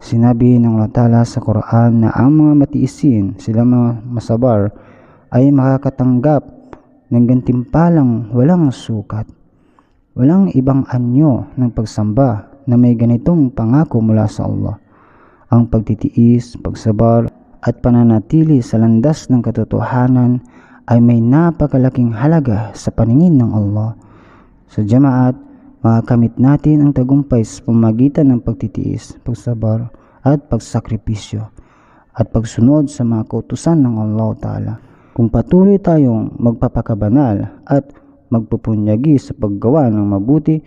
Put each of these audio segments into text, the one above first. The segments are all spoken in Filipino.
Sinabi ng Allah Ta'ala sa Quran na ang mga matiisin, sila mga masabar, ay makakatanggap ng gantimpalang walang sukat. Walang ibang anyo ng pagsamba na may ganitong pangako mula sa Allah. Ang pagtitiis, pagsabar at pananatili sa landas ng katotohanan ay may napakalaking halaga sa paningin ng Allah. Sa Jamaat, makakamit natin ang tagumpay sa pamamagitan ng pagtitiis, pagsabar at pagsakripisyo at pagsunod sa mga kautusan ng Allah Ta'ala. Kung patuloy tayong magpapakabanal at magpupunyagi sa paggawa ng mabuti,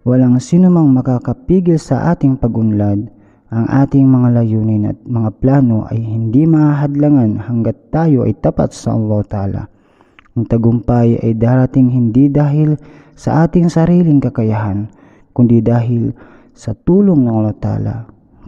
walang sinumang makakapigil sa ating pagunlad. Ang ating mga layunin at mga plano ay hindi mahahadlangan hanggat tayo ay tapat sa Allah Ta'ala. Ang tagumpay ay darating hindi dahil sa ating sariling kakayahan, kundi dahil sa tulong ng Allah Ta'ala.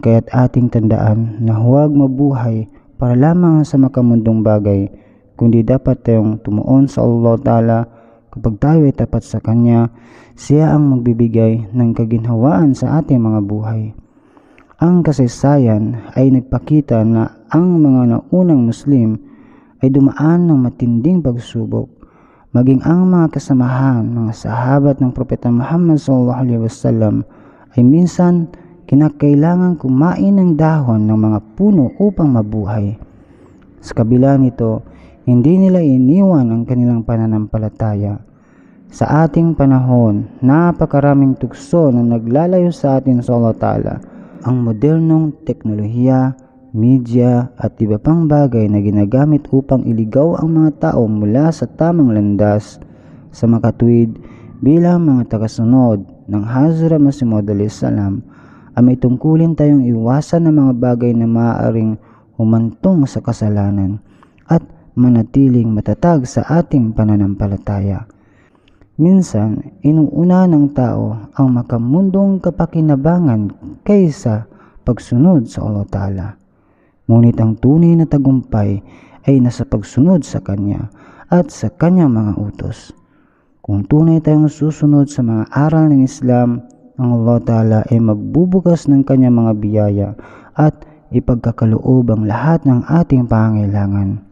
Kaya't ating tandaan na huwag mabuhay para lamang sa makamundong bagay, kundi dapat tayong tumuon sa Allah Ta'ala. Kapag tayo ay tapat sa Kanya, Siya ang magbibigay ng kaginhawaan sa ating mga buhay. Ang kasaysayan ay nagpakita na ang mga naunang Muslim ay dumaan ng matinding pagsubok. Maging ang mga kasamahan, mga sahabat ng Propeta Muhammad SAW ay minsan kinakailangan kumain ng dahon ng mga puno upang mabuhay. Sa kabila nito, hindi nila iniwan ang kanilang pananampalataya. Sa ating panahon, napakaraming tukso na naglalayo sa atin sa Allah Ta'ala. Ang modernong teknolohiya, media at iba pang bagay na ginagamit upang iligaw ang mga tao mula sa tamang landas sa makatuwid bilang mga tagasunod ng Hazrat Masih Maud salam ay may tungkulin tayong iwasan ng mga bagay na maaaring humantong sa kasalanan at manatiling matatag sa ating pananampalataya. Minsan, inuuna ng tao ang makamundong kapakinabangan kaysa pagsunod sa Allah Ta'ala. Ngunit ang tunay na tagumpay ay nasa pagsunod sa Kanya at sa Kanyang mga utos. Kung tunay tayong susunod sa mga aral ng Islam, ang Allah Ta'ala ay magbubukas ng Kanyang mga biyaya at ipagkakaloob ang lahat ng ating pangailangan.